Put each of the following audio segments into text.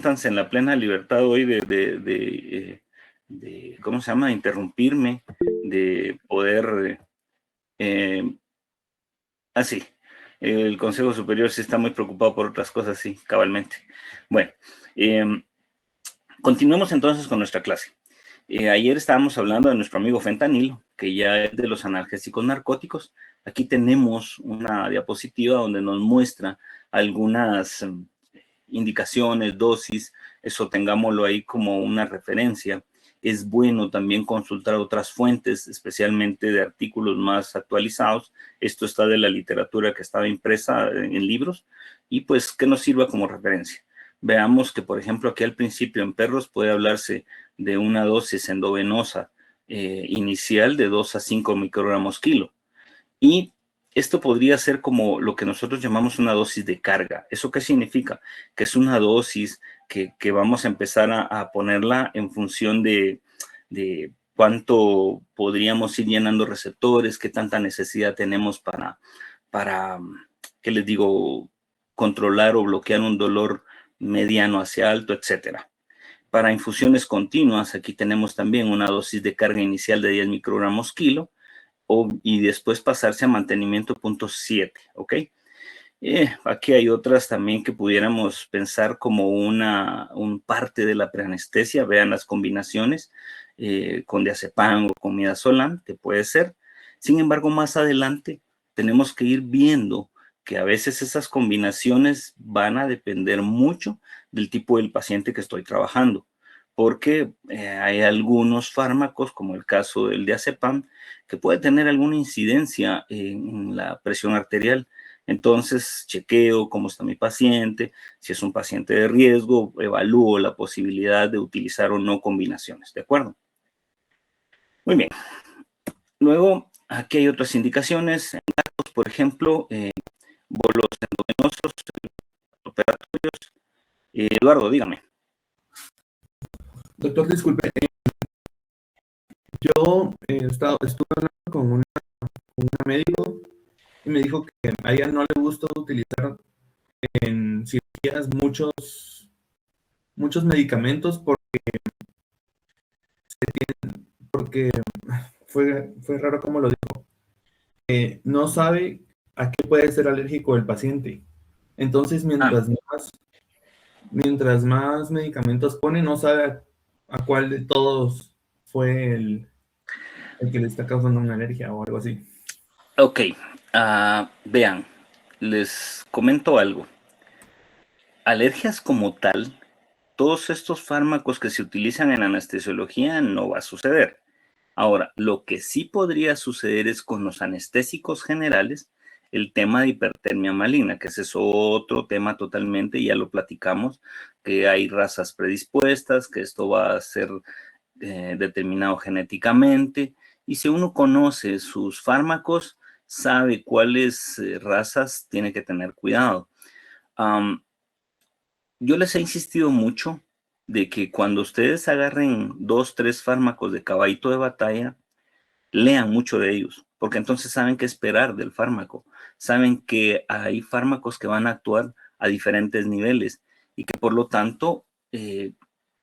siéntanse en la plena libertad hoy ¿cómo se llama?, interrumpirme, de poder, así. El Consejo Superior sí está muy preocupado por otras cosas, sí, cabalmente. Bueno, continuemos entonces con nuestra clase. Ayer estábamos hablando de nuestro amigo fentanilo, que ya es de los analgésicos narcóticos. Aquí tenemos una diapositiva donde nos muestra algunas indicaciones, dosis, eso tengámoslo ahí como una referencia. Es bueno también consultar otras fuentes, especialmente de artículos más actualizados. Esto está de la literatura que estaba impresa en libros y pues que nos sirva como referencia. Veamos que, por ejemplo, aquí al principio en perros puede hablarse de una dosis endovenosa inicial de 2 a 5 microgramos kilo. Y esto podría ser como lo que nosotros llamamos una dosis de carga. ¿Eso qué significa? Que es una dosis que vamos a empezar a ponerla en función de cuánto podríamos ir llenando receptores, qué tanta necesidad tenemos para, ¿qué les digo?, controlar o bloquear un dolor mediano hacia alto, etcétera. Para infusiones continuas, aquí tenemos también una dosis de carga inicial de 10 microgramos kilo y después pasarse a mantenimiento 0.7, ¿ok? Aquí hay otras también que pudiéramos pensar como un parte de la preanestesia. Vean las combinaciones con diazepam o con midazolam, que puede ser. Sin embargo, más adelante tenemos que ir viendo que a veces esas combinaciones van a depender mucho del tipo del paciente que estoy trabajando, porque hay algunos fármacos, como el caso del diazepam, que puede tener alguna incidencia en la presión arterial. Entonces, chequeo cómo está mi paciente, si es un paciente de riesgo, evalúo la posibilidad de utilizar o no combinaciones, ¿de acuerdo? Muy bien. Luego, aquí hay otras indicaciones, en gatos, por ejemplo, bolos endovenosos, operatorios. Eduardo, dígame. Doctor, disculpe, yo estuve hablando con una médico y me dijo que a ella no le gusta utilizar en cirugías muchos medicamentos porque fue raro como lo dijo. No sabe a qué puede ser alérgico el paciente. Entonces, mientras más medicamentos pone, no sabe a cuál de todos fue el que le está causando una alergia o algo así. Ok, vean, les comento algo. Alergias como tal, todos estos fármacos que se utilizan en anestesiología no va a suceder. Ahora, lo que sí podría suceder es con los anestésicos generales, el tema de hipertermia maligna, que ese es otro tema totalmente, ya lo platicamos, que hay razas predispuestas, que esto va a ser determinado genéticamente, y si uno conoce sus fármacos, sabe cuáles razas tiene que tener cuidado. Yo les he insistido mucho de que cuando ustedes agarren 2, 3 fármacos de caballito de batalla, lean mucho de ellos, porque entonces saben qué esperar del fármaco, saben que hay fármacos que van a actuar a diferentes niveles y que por lo tanto,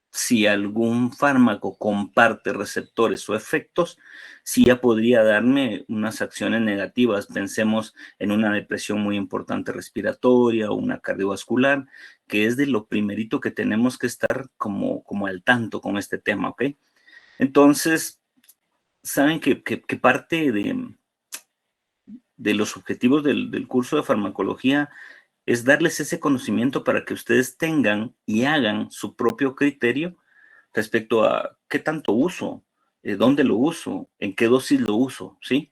si algún fármaco comparte receptores o efectos, sí ya podría darme unas acciones negativas. Pensemos en una depresión muy importante respiratoria o una cardiovascular, que es de lo primerito que tenemos que estar como al tanto con este tema, ¿ok? Entonces, saben que parte de los objetivos del curso de farmacología es darles ese conocimiento para que ustedes tengan y hagan su propio criterio respecto a qué tanto uso, dónde lo uso, en qué dosis lo uso, ¿sí?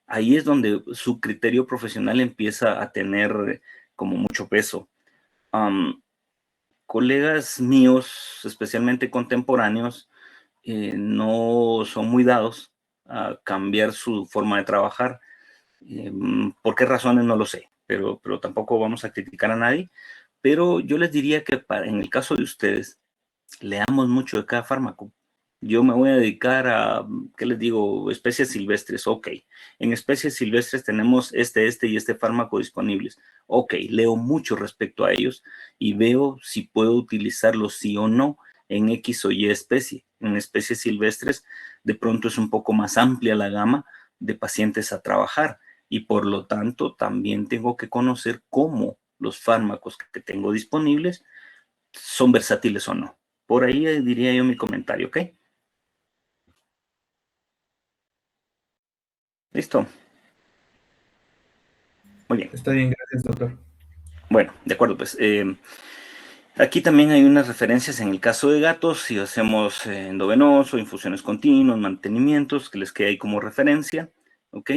Ahí es donde su criterio profesional empieza a tener como mucho peso. Colegas míos, especialmente contemporáneos, no son muy dados a cambiar su forma de trabajar. ¿Por qué razones? No lo sé, pero tampoco vamos a criticar a nadie. Pero yo les diría que en el caso de ustedes, leamos mucho de cada fármaco. yo me voy a dedicar a, ¿qué les digo? Especies silvestres, ok. En especies silvestres tenemos este y este fármaco disponibles. Ok, leo mucho respecto a ellos y veo si puedo utilizarlos sí o no en X o Y especie. En especies silvestres, de pronto es un poco más amplia la gama de pacientes a trabajar y por lo tanto también tengo que conocer cómo los fármacos que tengo disponibles son versátiles o no. Por ahí diría yo mi comentario, ¿ok? Listo. Muy bien. Está bien, gracias, doctor. Bueno, de acuerdo, pues aquí también hay unas referencias en el caso de gatos, si hacemos endovenoso, infusiones continuas, mantenimientos, que les quede ahí como referencia, ¿ok?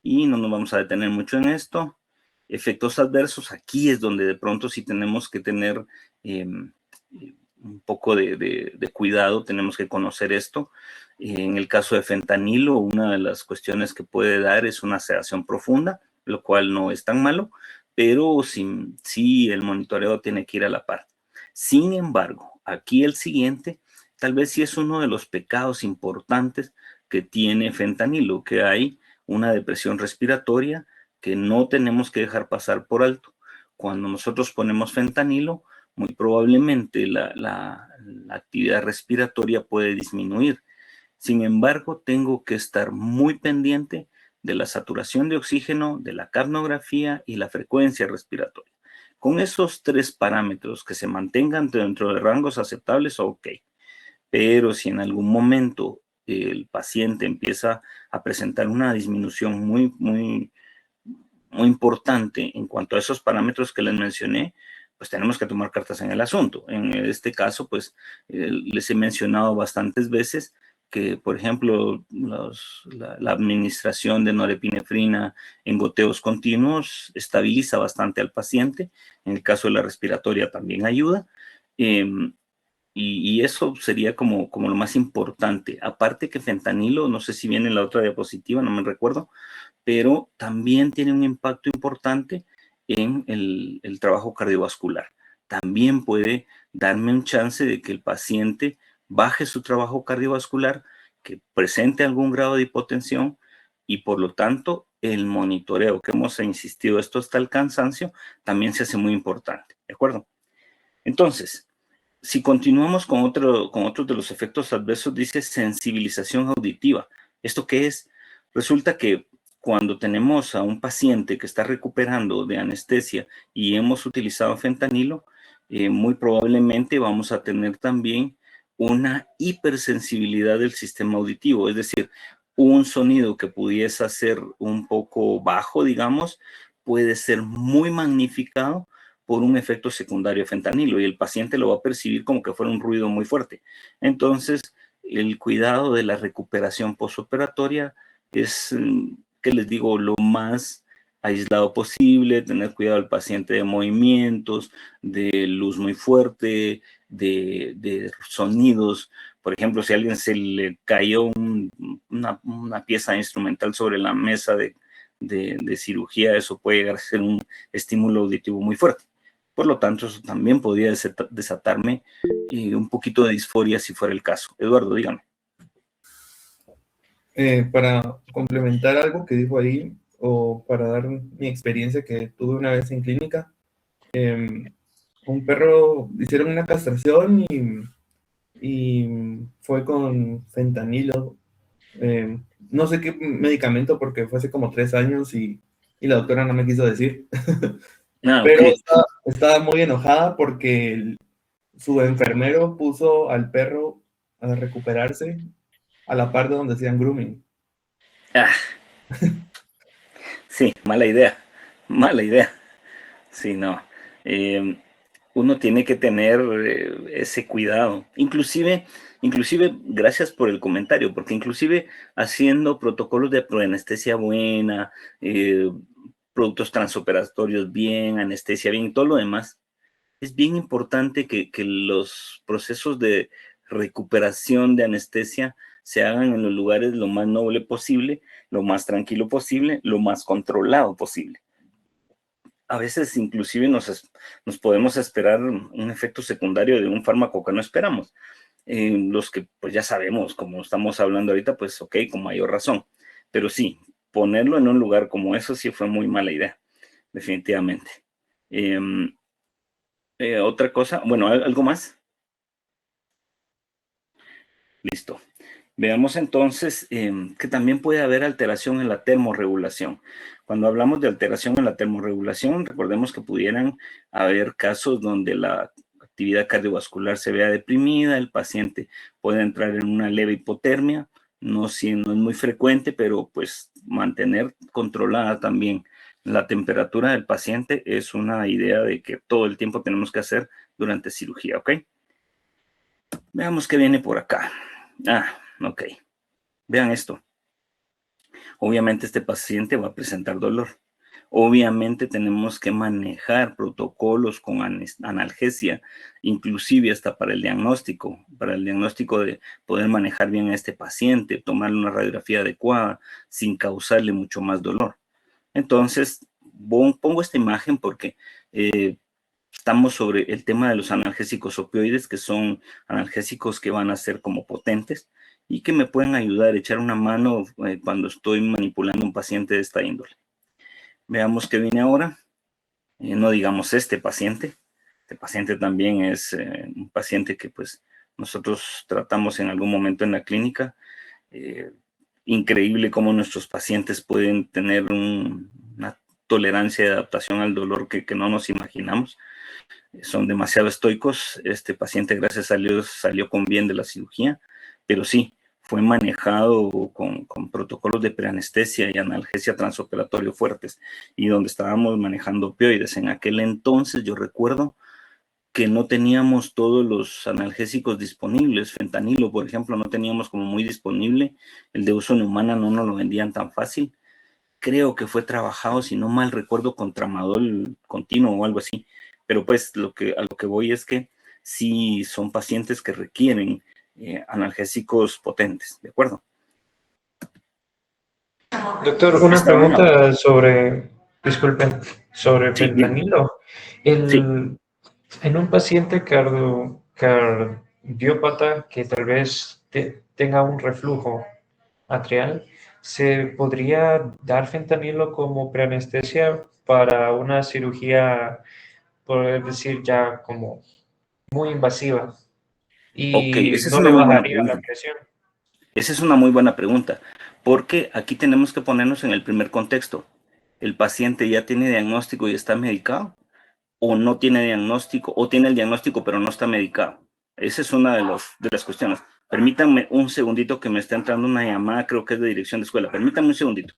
Y no nos vamos a detener mucho en esto. Efectos adversos, aquí es donde de pronto sí tenemos que tener un poco de cuidado, tenemos que conocer esto. En el caso de fentanilo, una de las cuestiones que puede dar es una sedación profunda, lo cual no es tan malo, pero sí el monitoreo tiene que ir a la par. Sin embargo, aquí el siguiente, tal vez sí es uno de los pecados importantes que tiene fentanilo, que hay una depresión respiratoria que no tenemos que dejar pasar por alto. Cuando nosotros ponemos fentanilo, muy probablemente la actividad respiratoria puede disminuir. Sin embargo, tengo que estar muy pendiente de la saturación de oxígeno, de la capnografía y la frecuencia respiratoria. Con esos tres parámetros que se mantengan dentro de rangos aceptables, ok. Pero si en algún momento el paciente empieza a presentar una disminución muy importante en cuanto a esos parámetros que les mencioné, pues tenemos que tomar cartas en el asunto. En este caso, pues les he mencionado bastantes veces que, por ejemplo, la administración de norepinefrina en goteos continuos estabiliza bastante al paciente. En el caso de la respiratoria también ayuda. Y eso sería como lo más importante. Aparte que fentanilo, no sé si viene en la otra diapositiva, no me recuerdo, pero también tiene un impacto importante en el trabajo cardiovascular. También puede darme un chance de que el paciente baje su trabajo cardiovascular, que presente algún grado de hipotensión y por lo tanto el monitoreo que hemos insistido esto hasta el cansancio también se hace muy importante, ¿de acuerdo? Entonces, si continuamos con otros de los efectos adversos, dice sensibilización auditiva. ¿Esto qué es? Resulta que cuando tenemos a un paciente que está recuperando de anestesia y hemos utilizado fentanilo, muy probablemente vamos a tener también una hipersensibilidad del sistema auditivo, es decir, un sonido que pudiese ser un poco bajo, digamos, puede ser muy magnificado por un efecto secundario de fentanilo y el paciente lo va a percibir como que fuera un ruido muy fuerte. Entonces, el cuidado de la recuperación postoperatoria es, ¿qué les digo?, lo más aislado posible, tener cuidado del paciente de movimientos, de luz muy fuerte, de sonidos. Por ejemplo, si a alguien se le cayó una pieza instrumental sobre la mesa de cirugía, eso puede llegar a ser un estímulo auditivo muy fuerte. Por lo tanto, eso también podría desatarme un poquito de disforia si fuera el caso. Eduardo, dígame. Para complementar algo que dijo ahí, o para dar mi experiencia que tuve una vez en clínica, un perro, hicieron una castración y fue con fentanilo. No sé qué medicamento porque fue hace como 3 años y la doctora no me quiso decir. Ah, ok. Pero estaba muy enojada porque su enfermero puso al perro a recuperarse a la par de donde hacían grooming. Ah, sí, mala idea. Mala idea. Sí, no. Eh, uno tiene que tener ese cuidado. Inclusive, gracias por el comentario, porque inclusive haciendo protocolos de proanestesia buena, productos transoperatorios bien, anestesia bien y todo lo demás, es bien importante que los procesos de recuperación de anestesia se hagan en los lugares lo más noble posible, lo más tranquilo posible, lo más controlado posible. A veces inclusive nos podemos esperar un efecto secundario de un fármaco que no esperamos. Los que pues ya sabemos, como estamos hablando ahorita, pues ok, con mayor razón. Pero sí, ponerlo en un lugar como eso sí fue muy mala idea, definitivamente. Otra cosa, bueno, ¿algo más? Listo. Veamos entonces que también puede haber alteración en la termorregulación. Cuando hablamos de alteración en la termorregulación, recordemos que pudieran haber casos donde la actividad cardiovascular se vea deprimida, el paciente puede entrar en una leve hipotermia, no, si, no es muy frecuente, pero pues mantener controlada también la temperatura del paciente es una idea de que todo el tiempo tenemos que hacer durante cirugía, ¿ok? Veamos qué viene por acá. Ok. Vean esto. Obviamente este paciente va a presentar dolor. Obviamente tenemos que manejar protocolos con analgesia, inclusive hasta para el diagnóstico de poder manejar bien a este paciente, tomarle una radiografía adecuada sin causarle mucho más dolor. Entonces, pongo esta imagen porque estamos sobre el tema de los analgésicos opioides, que son analgésicos que van a ser como potentes y que me pueden ayudar a echar una mano cuando estoy manipulando a un paciente de esta índole. Veamos qué viene ahora. No digamos este paciente. Este paciente también es un paciente que pues nosotros tratamos en algún momento en la clínica. Increíble cómo nuestros pacientes pueden tener una tolerancia de adaptación al dolor que no nos imaginamos. Son demasiado estoicos. Este paciente, gracias a Dios, salió con bien de la cirugía, pero sí, fue manejado con protocolos de preanestesia y analgesia transoperatorio fuertes, y donde estábamos manejando opioides. En aquel entonces yo recuerdo que no teníamos todos los analgésicos disponibles. Fentanilo, por ejemplo, no teníamos como muy disponible. El de uso en humana no nos lo vendían tan fácil. Creo que fue trabajado, si no mal recuerdo, con tramadol continuo o algo así. Pero pues a lo que voy es que sí son pacientes que requieren analgésicos potentes, ¿de acuerdo? Doctor, una pregunta sobre, disculpen, sobre Sí, fentanilo. sí. En un paciente cardiópata que tal vez tenga un reflujo atrial, ¿se podría dar fentanilo como preanestesia para una cirugía, por decir, ya como muy invasiva Ok, y esa es no una le muy buena bajaría la pregunta. presión? Esa es una muy buena pregunta, porque aquí tenemos que ponernos en el primer contexto. ¿El paciente ya tiene diagnóstico y está medicado? ¿O no tiene diagnóstico? ¿O tiene el diagnóstico pero no está medicado? Esa es una de las cuestiones. Permítanme un segundito que me está entrando una llamada, creo que es de dirección de escuela. Permítanme un segundito.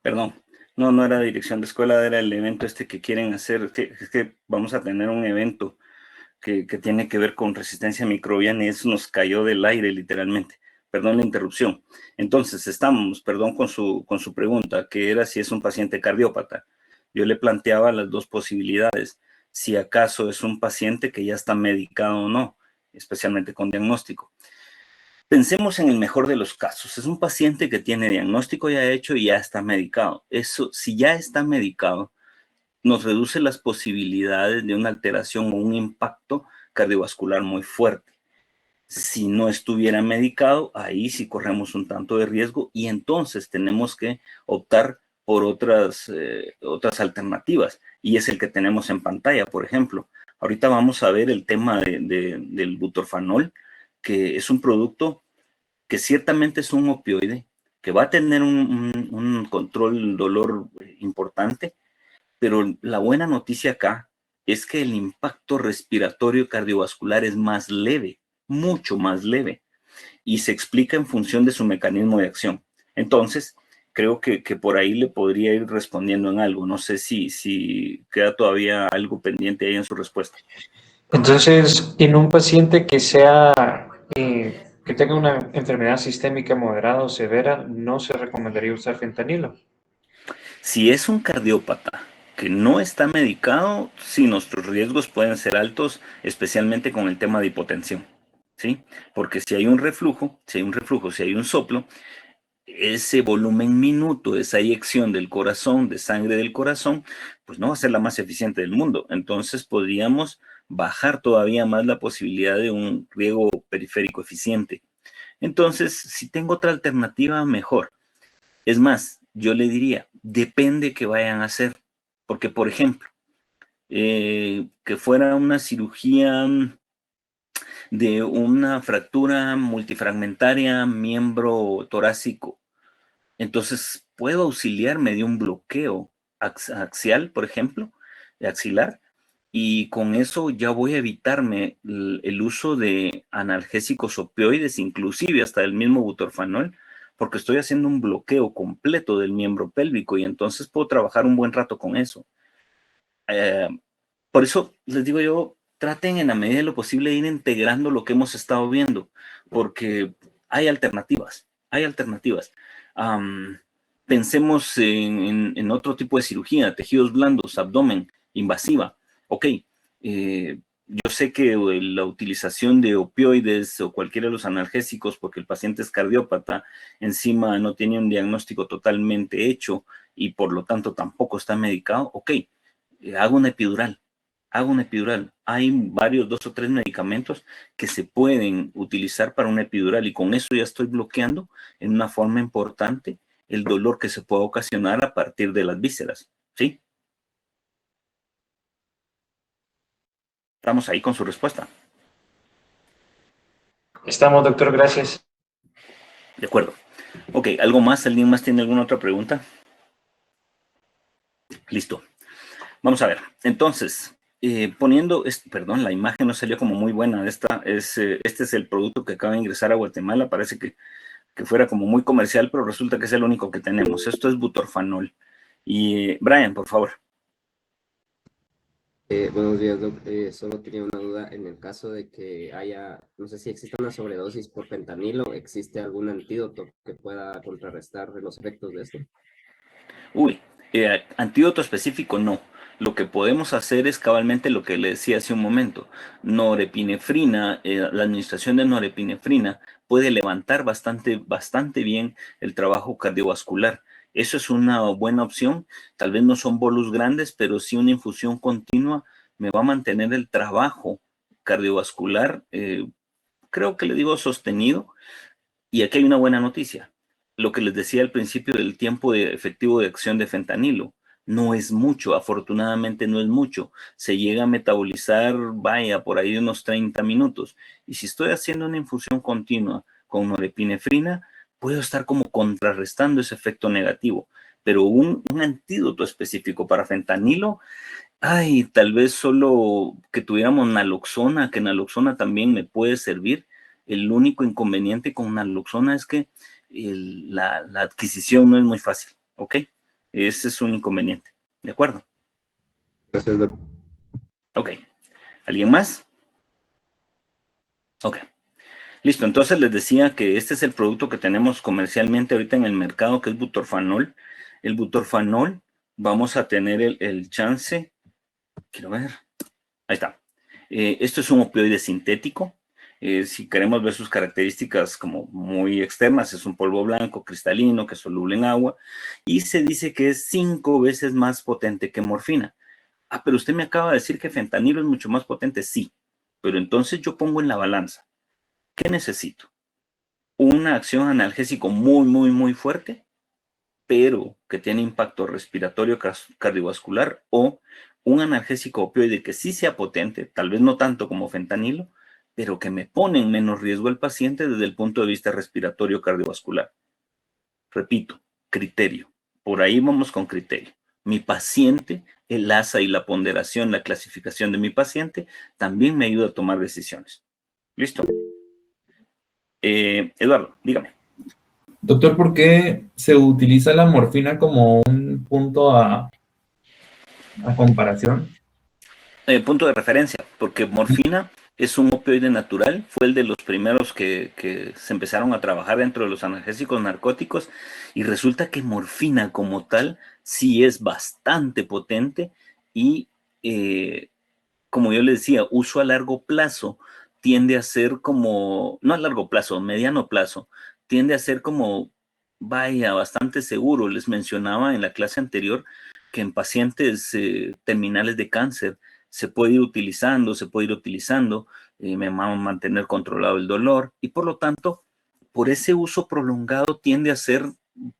Perdón, no era dirección de escuela, era el evento este que quieren hacer. Es que vamos a tener un evento que tiene que ver con resistencia microbiana y eso nos cayó del aire literalmente. Perdón la interrupción. Entonces, estamos, perdón con su pregunta, que era si es un paciente cardiópata. Yo le planteaba las dos posibilidades, si acaso es un paciente que ya está medicado o no, especialmente con diagnóstico. Pensemos en el mejor de los casos. Es un paciente que tiene diagnóstico ya hecho y ya está medicado. Eso, si ya está medicado, nos reduce las posibilidades de una alteración o un impacto cardiovascular muy fuerte. Si no estuviera medicado, ahí sí corremos un tanto de riesgo y entonces tenemos que optar por otras alternativas, y es el que tenemos en pantalla, por ejemplo. Ahorita vamos a ver el tema del butorfanol, que es un producto que ciertamente es un opioide, que va a tener un control dolor importante, pero la buena noticia acá es que el impacto respiratorio cardiovascular es más leve, mucho más leve, y se explica en función de su mecanismo de acción. Entonces, creo que por ahí le podría ir respondiendo en algo. No sé si queda todavía algo pendiente ahí en su respuesta. Entonces, en un paciente que que tenga una enfermedad sistémica moderada o severa, no se recomendaría usar fentanilo. Si es un cardiópata que no está medicado, sí, nuestros riesgos pueden ser altos, especialmente con el tema de hipotensión, ¿sí? Porque si hay un reflujo, si hay un soplo, ese volumen minuto, esa eyección del corazón, de sangre del corazón, pues no va a ser la más eficiente del mundo. Entonces podríamos bajar todavía más la posibilidad de un riego periférico eficiente. Entonces, si tengo otra alternativa, mejor. Es más, yo le diría, depende que vayan a hacer. Porque, por ejemplo, que fuera una cirugía de una fractura multifragmentaria, miembro torácico, entonces puedo auxiliarme de un bloqueo axial, por ejemplo, axilar, y con eso ya voy a evitarme el uso de analgésicos opioides, inclusive hasta el mismo butorfanol, porque estoy haciendo un bloqueo completo del miembro pélvico y entonces puedo trabajar un buen rato con eso. Eh, por eso les digo yo, traten en la medida de lo posible de ir integrando lo que hemos estado viendo, porque hay alternativas, hay alternativas. Am, Pensemos en otro tipo de cirugía, tejidos blandos, abdomen, invasiva. Ok, yo sé que la utilización de opioides o cualquiera de los analgésicos, porque el paciente es cardiópata, encima no tiene un diagnóstico totalmente hecho y por lo tanto tampoco está medicado, ok, hago una epidural. Hago una epidural. Hay varios, 2 o 3 medicamentos que se pueden utilizar para una epidural y con eso ya estoy bloqueando en una forma importante el dolor que se puede ocasionar a partir de las vísceras. ¿Sí? Estamos ahí con su respuesta. Estamos, doctor, gracias. De acuerdo. Ok, ¿algo más? ¿Alguien más tiene alguna otra pregunta? Listo. Vamos a ver. Entonces, poniendo, perdón, la imagen no salió como muy buena. Este es el producto que acaba de ingresar a Guatemala. Parece que fuera como muy comercial, pero resulta que es el único que tenemos. Esto es butorfanol. Y Brian, por favor. Buenos días, Doc. Solo tenía una duda. En el caso de que haya, no sé si existe una sobredosis por fentanilo, ¿existe algún antídoto que pueda contrarrestar los efectos de esto? Uy, antídoto específico no. Lo que podemos hacer es cabalmente lo que le decía hace un momento. Norepinefrina, la administración de norepinefrina puede levantar bastante bien el trabajo cardiovascular. Eso es una buena opción. Tal vez no son bolos grandes, pero sí una infusión continua me va a mantener el trabajo cardiovascular, creo que le digo sostenido. Y aquí hay una buena noticia. Lo que les decía al principio del tiempo efectivo de acción de fentanilo. No es mucho, afortunadamente no es mucho. Se llega a metabolizar, vaya, por ahí de unos 30 minutos. Y si estoy haciendo una infusión continua con norepinefrina, puedo estar como contrarrestando ese efecto negativo. Pero un antídoto específico para fentanilo, ay, tal vez solo que tuviéramos naloxona, que naloxona también me puede servir. El único inconveniente con naloxona es que la adquisición no es muy fácil, ¿ok? Ese es un inconveniente, ¿de acuerdo? Gracias, Doc. Ok. ¿Alguien más? Ok. Listo, entonces les decía que este es el producto que tenemos comercialmente ahorita en el mercado, que es butorfanol. El butorfanol, vamos a tener el chance, quiero ver, ahí está. Esto es un opioide sintético. Si queremos ver sus características como muy externas, es un polvo blanco cristalino que es soluble en agua y se dice que es 5 veces más potente que morfina. Ah, pero usted me acaba de decir que fentanilo es mucho más potente. Sí, pero entonces yo pongo en la balanza. ¿Qué necesito? Una acción analgésico muy fuerte, pero que tiene impacto respiratorio cardiovascular, o un analgésico opioide que sí sea potente, tal vez no tanto como fentanilo, pero que me pone en menos riesgo al paciente desde el punto de vista respiratorio cardiovascular. Repito, criterio. Por ahí vamos con criterio. Mi paciente, el ASA y la ponderación, la clasificación de mi paciente, también me ayuda a tomar decisiones. ¿Listo? Eduardo, dígame. Doctor, ¿por qué se utiliza la morfina como un punto a comparación? Punto de referencia, porque morfina es un opioide natural, fue el de los primeros que se empezaron a trabajar dentro de los analgésicos narcóticos, y resulta que morfina como tal sí es bastante potente y, como yo les decía, uso a largo plazo tiende a ser como, no a largo plazo, mediano plazo, tiende a ser como, vaya, bastante seguro. Les mencionaba en la clase anterior que en pacientes terminales de cáncer se puede ir utilizando, me va a mantener controlado el dolor y por lo tanto, por ese uso prolongado tiende a ser,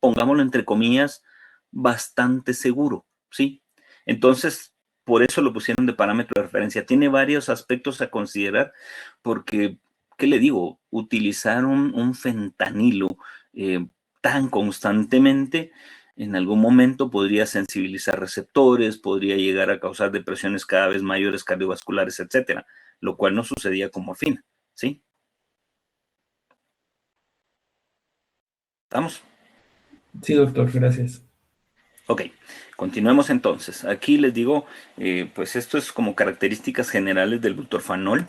pongámoslo entre comillas, bastante seguro, ¿sí? Entonces, por eso lo pusieron de parámetro de referencia. Tiene varios aspectos a considerar porque, ¿qué le digo? Utilizar un fentanilo tan constantemente en algún momento podría sensibilizar receptores, podría llegar a causar depresiones cada vez mayores cardiovasculares, etcétera, lo cual no sucedía con morfina, ¿sí? ¿Estamos? Sí, doctor, gracias. Ok, continuemos entonces. Aquí les digo, pues esto es como características generales del butorfanol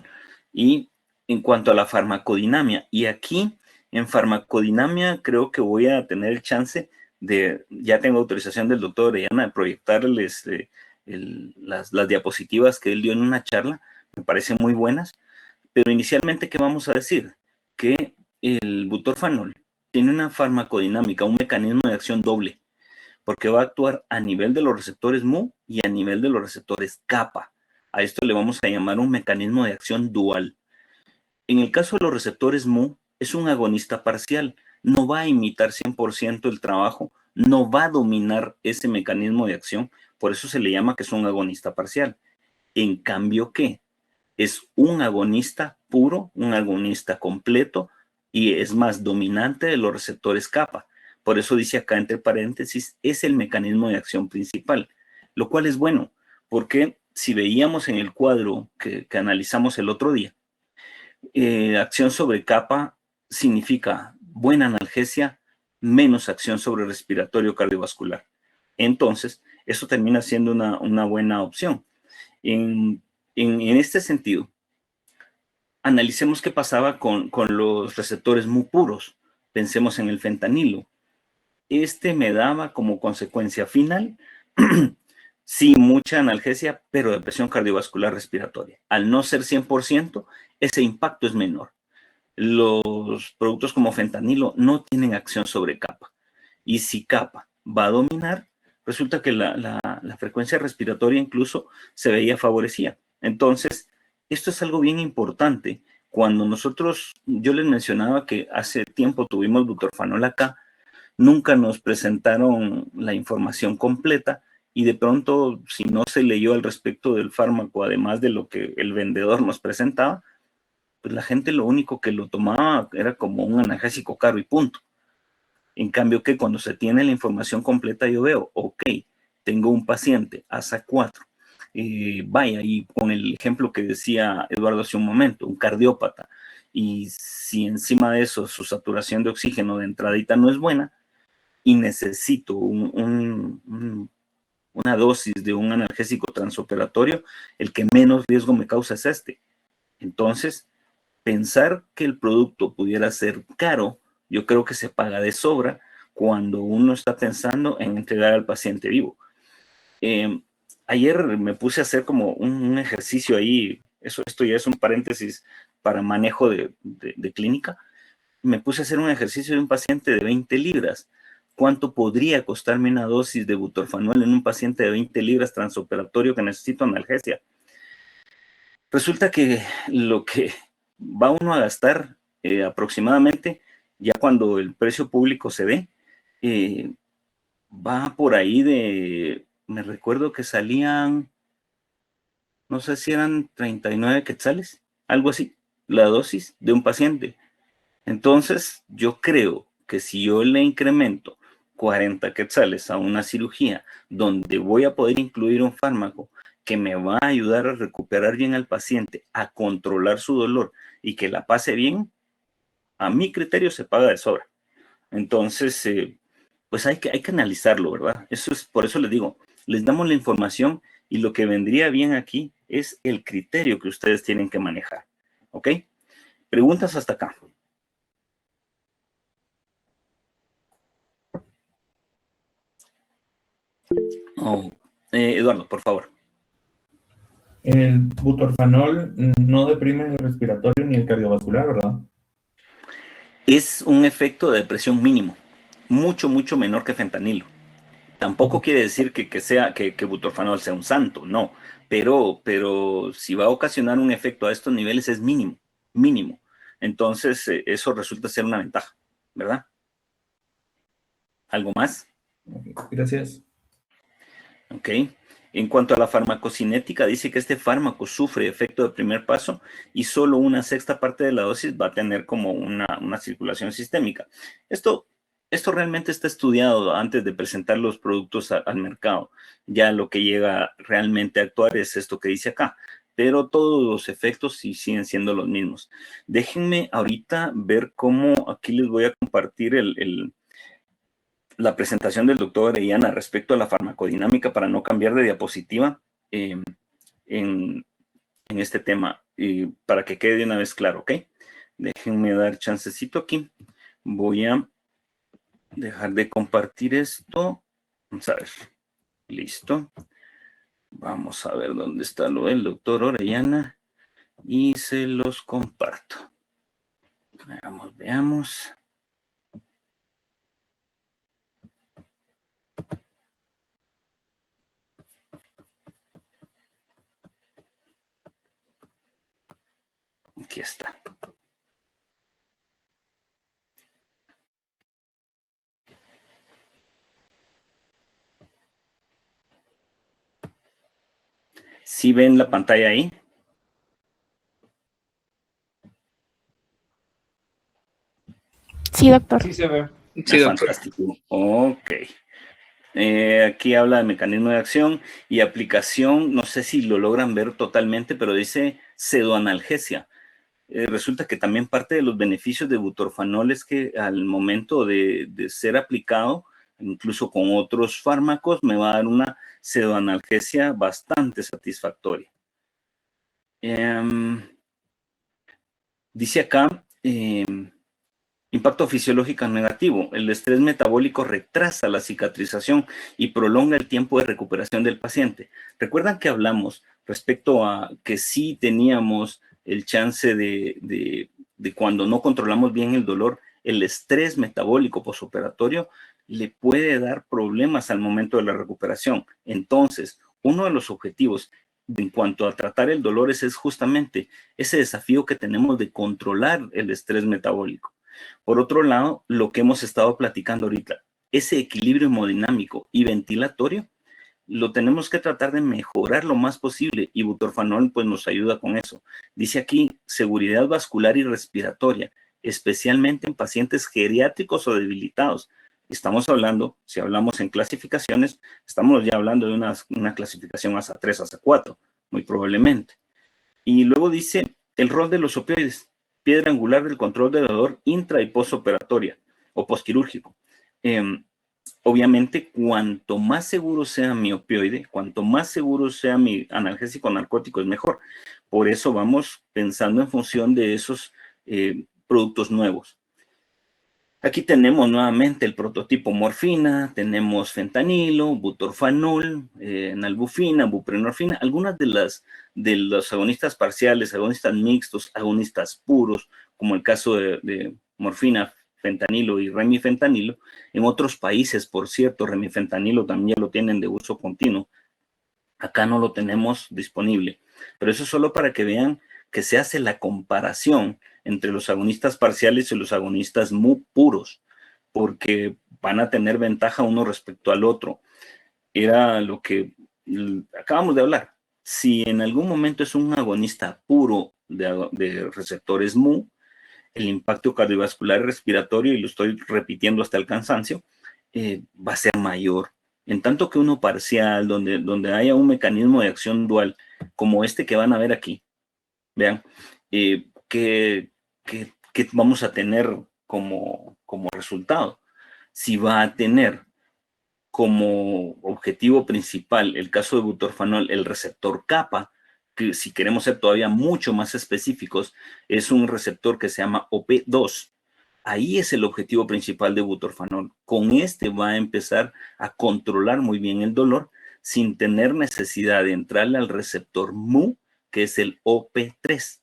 y en cuanto a la farmacodinamia. Y aquí en farmacodinamia creo que voy a tener el chance de, ya tengo autorización del doctor Orellana de proyectarles las diapositivas que él dio en una charla, me parecen muy buenas, pero inicialmente, ¿qué vamos a decir? Que el butorfanol tiene una farmacodinámica, un mecanismo de acción doble, porque va a actuar a nivel de los receptores Mu y a nivel de los receptores kappa. A esto le vamos a llamar un mecanismo de acción dual. En el caso de los receptores Mu, es un agonista parcial, no va a imitar 100% el trabajo, no va a dominar ese mecanismo de acción, por eso se le llama que es un agonista parcial. En cambio, ¿qué? Es un agonista puro, un agonista completo y es más dominante de los receptores kappa. Por eso dice acá entre paréntesis, es el mecanismo de acción principal, lo cual es bueno, porque si veíamos en el cuadro que analizamos el otro día, acción sobre kappa significa buena analgesia, menos acción sobre respiratorio cardiovascular. Entonces, eso termina siendo una buena opción. En este sentido, analicemos qué pasaba con los receptores muy puros. Pensemos en el fentanilo. Este me daba como consecuencia final, sí, mucha analgesia, pero depresión cardiovascular respiratoria. Al no ser 100%, ese impacto es menor. Los productos como fentanilo no tienen acción sobre kappa. Y si kappa va a dominar, resulta que la frecuencia respiratoria incluso se veía favorecida. Entonces, esto es algo bien importante. Cuando nosotros, yo les mencionaba que hace tiempo tuvimos butorfanol acá, nunca nos presentaron la información completa y de pronto, si no se leyó al respecto del fármaco, además de lo que el vendedor nos presentaba, pues la gente lo único que lo tomaba era como un analgésico caro y punto. En cambio que cuando se tiene la información completa yo veo, ok, tengo un paciente ASA 4, vaya, y con el ejemplo que decía Eduardo hace un momento, un cardiópata, y si encima de eso su saturación de oxígeno de entradita no es buena y necesito una dosis de un analgésico transoperatorio, el que menos riesgo me causa es este. Entonces, pensar que el producto pudiera ser caro, yo creo que se paga de sobra cuando uno está pensando en entregar al paciente vivo. Ayer me puse a hacer como un ejercicio ahí, esto ya es un paréntesis para manejo de clínica, me puse a hacer un ejercicio de un paciente de 20 libras. ¿Cuánto podría costarme una dosis de butorfanol en un paciente de 20 libras transoperatorio que necesita analgesia? Resulta que lo que va uno a gastar aproximadamente, ya cuando el precio público se ve, va por ahí de, me recuerdo que salían, no sé si eran 39 quetzales, algo así, la dosis de un paciente. Entonces, yo creo que si yo le incremento 40 quetzales a una cirugía donde voy a poder incluir un fármaco que me va a ayudar a recuperar bien al paciente, a controlar su dolor y que la pase bien, a mi criterio se paga de sobra. Entonces, pues hay que analizarlo, ¿verdad? Eso es, por eso les digo, les damos la información y lo que vendría bien aquí es el criterio que ustedes tienen que manejar. ¿ok? Preguntas hasta acá. Oh, Eduardo, por favor. El butorfanol no deprime el respiratorio ni el cardiovascular, ¿verdad? Es un efecto de depresión mínimo, mucho, mucho menor que fentanilo. Tampoco quiere decir que butorfanol sea un santo, no, pero si va a ocasionar un efecto a estos niveles es mínimo, mínimo. Entonces, eso resulta ser una ventaja, ¿verdad? ¿Algo más? Gracias. Ok. En cuanto a la farmacocinética, dice que este fármaco sufre efecto de primer paso y solo una sexta parte de la dosis va a tener como una circulación sistémica. Esto realmente está estudiado antes de presentar los productos al mercado. Ya lo que llega realmente a actuar es esto que dice acá, pero todos los efectos sí siguen siendo los mismos. Déjenme ahorita ver cómo, aquí les voy a compartir la presentación del doctor Orellana respecto a la farmacodinámica para no cambiar de diapositiva en, en este tema y para que quede de una vez claro, ¿ok? Déjenme dar chancecito aquí. Voy a dejar de compartir esto. Vamos a ver. Listo. Vamos a ver dónde está lo del doctor Orellana y se los comparto. Veamos. Aquí está. ¿Sí ven la pantalla ahí? Sí, doctor. Sí se ve. Sí, doctor. Fantástico. Ok. Aquí habla de mecanismo de acción y aplicación. No sé si lo logran ver totalmente, pero dice pseudoanalgesia. Resulta que también parte de los beneficios de butorfanol es que al momento de ser aplicado, incluso con otros fármacos, me va a dar una pseudoanalgesia bastante satisfactoria. Dice acá, impacto fisiológico negativo. El estrés metabólico retrasa la cicatrización y prolonga el tiempo de recuperación del paciente. ¿Recuerdan que hablamos respecto a que sí teníamos el chance de cuando no controlamos bien el dolor, el estrés metabólico posoperatorio le puede dar problemas al momento de la recuperación? Entonces, uno de los objetivos en cuanto a tratar el dolor es justamente ese desafío que tenemos de controlar el estrés metabólico. Por otro lado, lo que hemos estado platicando ahorita, ese equilibrio hemodinámico y ventilatorio, lo tenemos que tratar de mejorar lo más posible y butorfanol pues nos ayuda con eso. Dice aquí, seguridad vascular y respiratoria, especialmente en pacientes geriátricos o debilitados. Estamos hablando, si hablamos en clasificaciones, estamos ya hablando de una clasificación ASA 3, ASA 4, muy probablemente. Y luego dice el rol de los opioides, piedra angular del control del dolor intra y postoperatoria o postquirúrgico. Obviamente, cuanto más seguro sea mi opioide, cuanto más seguro sea mi analgésico narcótico, es mejor. Por eso vamos pensando en función de esos productos nuevos. Aquí tenemos nuevamente el prototipo morfina, tenemos fentanilo, butorfanol, nalbufina, buprenorfina, algunas de los agonistas parciales, agonistas mixtos, agonistas puros, como el caso de morfina, fentanilo y remifentanilo. En otros países, por cierto, remifentanilo también lo tienen de uso continuo. Acá no lo tenemos disponible, pero eso es solo para que vean que se hace la comparación entre los agonistas parciales y los agonistas muy puros, porque van a tener ventaja uno respecto al otro. Era lo que acabamos de hablar. Si en algún momento es un agonista puro de receptores MU, el impacto cardiovascular y respiratorio, y lo estoy repitiendo hasta el cansancio, va a ser mayor. En tanto que uno parcial, donde haya un mecanismo de acción dual, como este que van a ver aquí, vean, que vamos a tener como resultado. Si va a tener como objetivo principal el caso de butorfanol, el receptor kappa, que si queremos ser todavía mucho más específicos, es un receptor que se llama OP2. Ahí es el objetivo principal de butorfanol. Con este va a empezar a controlar muy bien el dolor sin tener necesidad de entrarle al receptor mu, que es el OP3,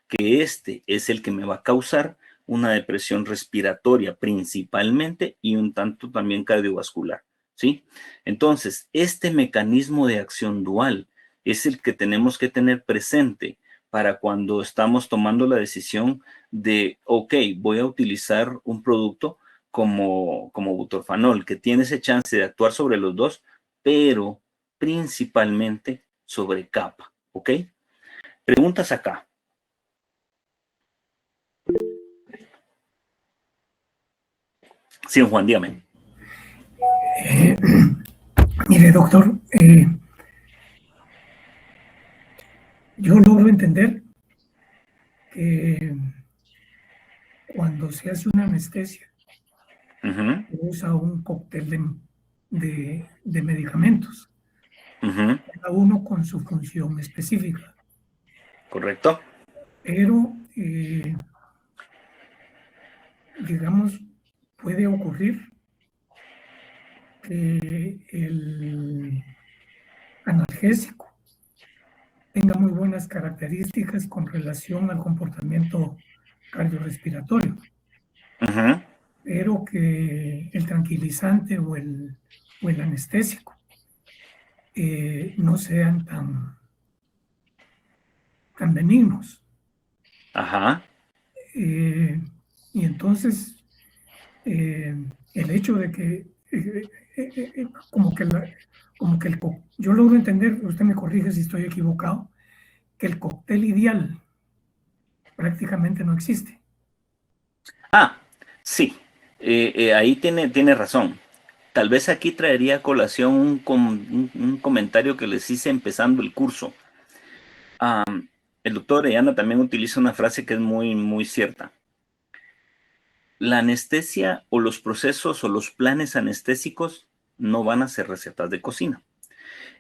que este es el que me va a causar una depresión respiratoria principalmente y un tanto también cardiovascular, ¿sí? Entonces, este mecanismo de acción dual es el que tenemos que tener presente para cuando estamos tomando la decisión de, ok, voy a utilizar un producto como butorfanol, que tiene ese chance de actuar sobre los dos, pero principalmente sobre capa, ¿ok? Preguntas acá. Sí, Juan, dígame. Mire, doctor, yo logro entender que cuando se hace una anestesia, se usa un cóctel de medicamentos, cada uno con su función específica. Correcto. Pero, digamos, puede ocurrir que el analgésico tenga muy buenas características con relación al comportamiento cardiorrespiratorio, pero que el tranquilizante o el anestésico no sean tan benignos. Ajá. Y entonces, el hecho de que, yo logro entender, usted me corrige si estoy equivocado, que el cóctel ideal prácticamente no existe. Ah, sí, ahí tiene razón. Tal vez aquí traería a colación un comentario que les hice empezando el curso. El doctor Orellana también utiliza una frase que es muy, muy cierta. La anestesia o los procesos o los planes anestésicos no van a ser recetas de cocina.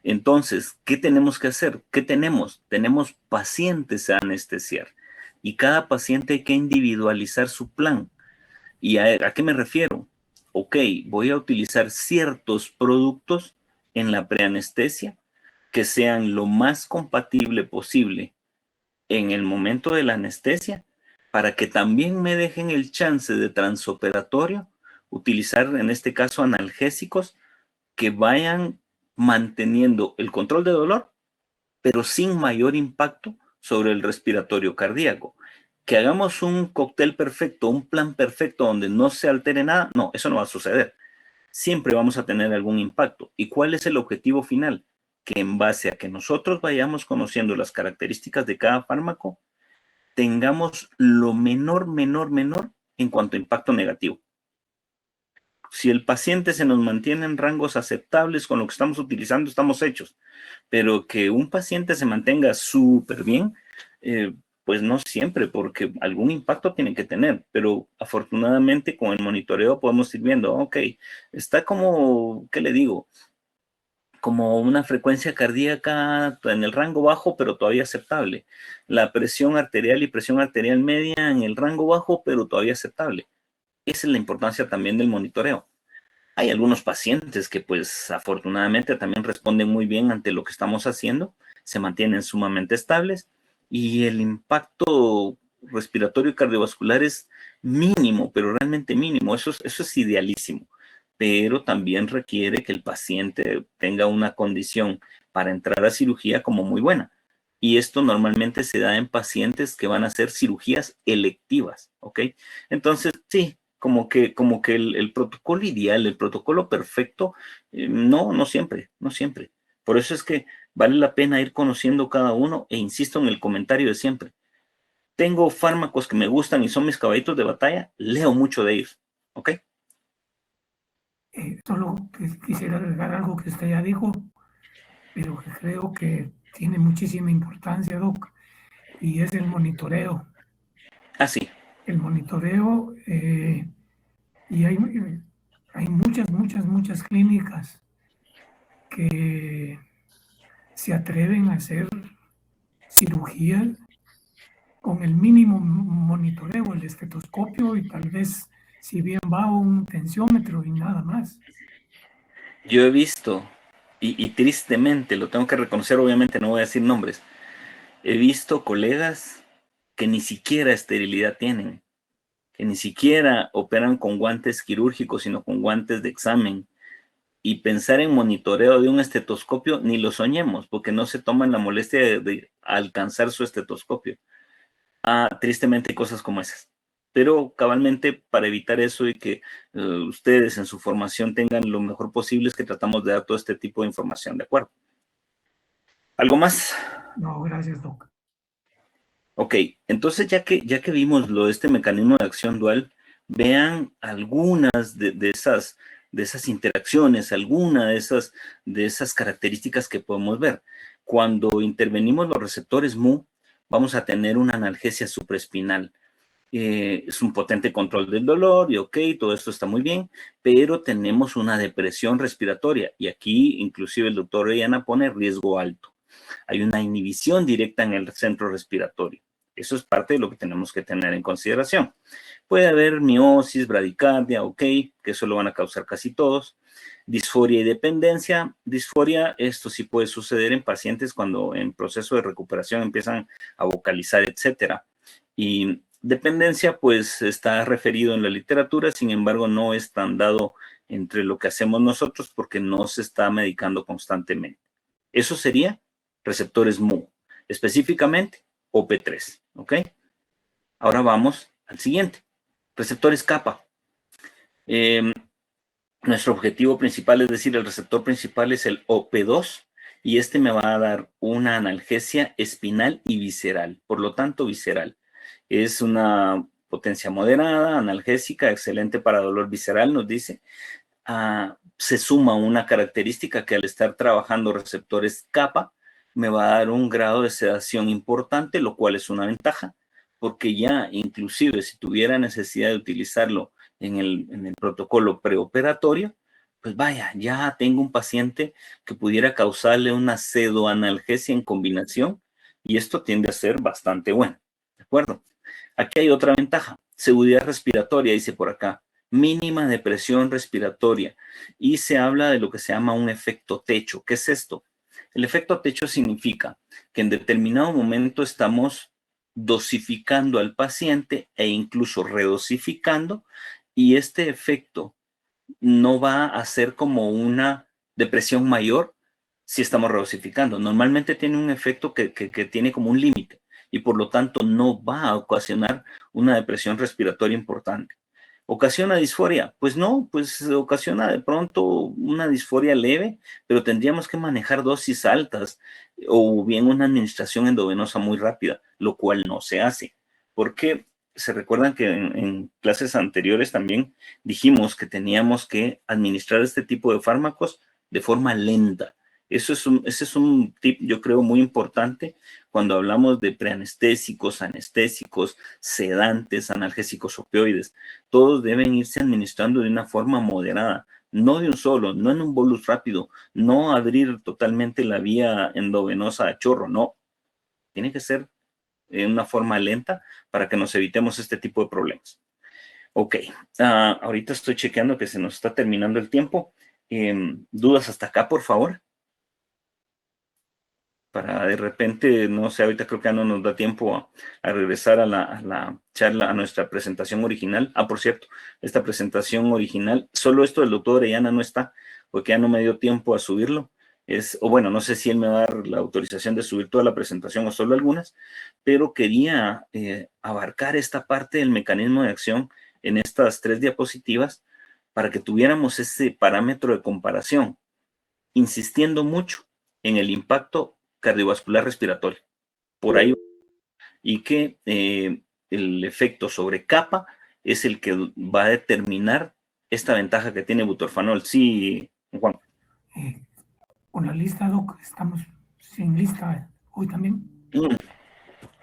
Entonces, ¿qué tenemos que hacer? ¿Qué tenemos? Tenemos pacientes a anestesiar y cada paciente hay que individualizar su plan. ¿Y a qué me refiero? Ok, voy a utilizar ciertos productos en la preanestesia que sean lo más compatible posible en el momento de la anestesia para que también me dejen el chance de transoperatorio utilizar en este caso analgésicos que vayan manteniendo el control de dolor, pero sin mayor impacto sobre el respiratorio cardíaco. Que hagamos un cóctel perfecto, un plan perfecto donde no se altere nada, no, eso no va a suceder. Siempre vamos a tener algún impacto. ¿Y cuál es el objetivo final? Que en base a que nosotros vayamos conociendo las características de cada fármaco, tengamos lo menor en cuanto a impacto negativo. Si el paciente se nos mantiene en rangos aceptables con lo que estamos utilizando, estamos hechos. Pero que un paciente se mantenga súper bien, pues no siempre, porque algún impacto tiene que tener. Pero afortunadamente con el monitoreo podemos ir viendo, ok, está como, ¿qué le digo? Como una frecuencia cardíaca en el rango bajo, pero todavía aceptable. La presión arterial y presión arterial media en el rango bajo, pero todavía aceptable. Esa es la importancia también del monitoreo. Hay algunos pacientes que pues afortunadamente también responden muy bien ante lo que estamos haciendo, se mantienen sumamente estables y el impacto respiratorio y cardiovascular es mínimo, pero realmente mínimo, eso es idealísimo, pero también requiere que el paciente tenga una condición para entrar a cirugía como muy buena. Y esto normalmente se da en pacientes que van a hacer cirugías electivas, ¿ok? Entonces, sí, como que el protocolo ideal, el protocolo perfecto, no siempre. Por eso es que vale la pena ir conociendo cada uno e insisto en el comentario de siempre. Tengo fármacos que me gustan y son mis caballitos de batalla, leo mucho de ellos, ¿ok? Solo quisiera agregar algo que usted ya dijo, pero que creo que tiene muchísima importancia, Doc, y es el monitoreo. Ah, sí. El monitoreo, y hay muchas clínicas que se atreven a hacer cirugía con el mínimo monitoreo, el estetoscopio y tal vez, si bien va, un tensiómetro y nada más. Yo he visto, y tristemente, lo tengo que reconocer, obviamente no voy a decir nombres, he visto colegas que ni siquiera esterilidad tienen, que ni siquiera operan con guantes quirúrgicos, sino con guantes de examen. Y pensar en monitoreo de un estetoscopio, ni lo soñemos, porque no se toman la molestia de alcanzar su estetoscopio. Tristemente hay cosas como esas. Pero cabalmente para evitar eso y que ustedes en su formación tengan lo mejor posible es que tratamos de dar todo este tipo de información, ¿de acuerdo? ¿Algo más? No, gracias, Doc. Ok, entonces ya que vimos este mecanismo de acción dual, vean algunas de esas interacciones, alguna de esas características que podemos ver. Cuando intervenimos los receptores Mu, vamos a tener una analgesia supraespinal. Es un potente control del dolor y ok, todo esto está muy bien, pero tenemos una depresión respiratoria y aquí inclusive el doctor Orellana pone riesgo alto. Hay una inhibición directa en el centro respiratorio. Eso es parte de lo que tenemos que tener en consideración. Puede haber miosis, bradicardia, ok, que eso lo van a causar casi todos. Disforia y dependencia. Disforia, esto sí puede suceder en pacientes cuando en proceso de recuperación empiezan a vocalizar, etcétera. Y dependencia, pues está referido en la literatura, sin embargo, no es tan dado entre lo que hacemos nosotros porque no se está medicando constantemente. Eso sería receptores Mu, específicamente OP3, ¿ok? Ahora vamos al siguiente, receptores kappa. Nuestro objetivo principal, es decir, el receptor principal es el OP2 y este me va a dar una analgesia espinal y visceral, por lo tanto visceral. Es una potencia moderada, analgésica, excelente para dolor visceral, nos dice. Se suma una característica que al estar trabajando receptores kappa, me va a dar un grado de sedación importante, lo cual es una ventaja, porque ya inclusive si tuviera necesidad de utilizarlo en el protocolo preoperatorio, pues vaya, ya tengo un paciente que pudiera causarle una pseudoanalgesia en combinación y esto tiende a ser bastante bueno, ¿de acuerdo? Aquí hay otra ventaja, seguridad respiratoria, dice por acá, mínima depresión respiratoria y se habla de lo que se llama un efecto techo. ¿Qué es esto? El efecto techo significa que en determinado momento estamos dosificando al paciente e incluso redosificando y este efecto no va a ser como una depresión mayor si estamos redosificando. Normalmente tiene un efecto que tiene como un límite y por lo tanto no va a ocasionar una depresión respiratoria importante. ¿Ocasiona disforia? Pues no, pues ocasiona de pronto una disforia leve, pero tendríamos que manejar dosis altas o bien una administración endovenosa muy rápida, lo cual no se hace. Porque se recuerdan que en clases anteriores también dijimos que teníamos que administrar este tipo de fármacos de forma lenta. Ese es un tip, yo creo, muy importante cuando hablamos de preanestésicos, anestésicos, sedantes, analgésicos opioides. Todos deben irse administrando de una forma moderada, no de un solo, no en un bolus rápido, no abrir totalmente la vía endovenosa a chorro, no. Tiene que ser en una forma lenta para que nos evitemos este tipo de problemas. Ok, ahorita estoy chequeando que se nos está terminando el tiempo. ¿Dudas hasta acá, por favor? Para de repente, no sé, ahorita creo que ya no nos da tiempo a regresar a la charla, a nuestra presentación original. Por cierto, esta presentación original, solo esto del doctor Orellana no está, porque ya no me dio tiempo a subirlo. O bueno, no sé si él me va a dar la autorización de subir toda la presentación o solo algunas, pero quería abarcar esta parte del mecanismo de acción en estas 3 diapositivas para que tuviéramos ese parámetro de comparación, insistiendo mucho en el impacto cardiovascular respiratorio. Por ahí, y que el efecto sobre kappa es el que va a determinar esta ventaja que tiene butorfanol. Sí, Juan. Con la lista, Doc, estamos sin lista hoy también.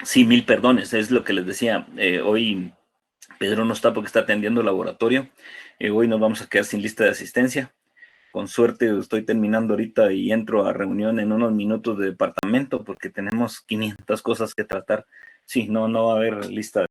Sí, 1000 perdones, es lo que les decía. Hoy Pedro no está porque está atendiendo el laboratorio. Hoy nos vamos a quedar sin lista de asistencia. con suerte estoy terminando ahorita y entro a reunión en unos minutos de departamento porque tenemos 500 cosas que tratar. Sí, no va a haber lista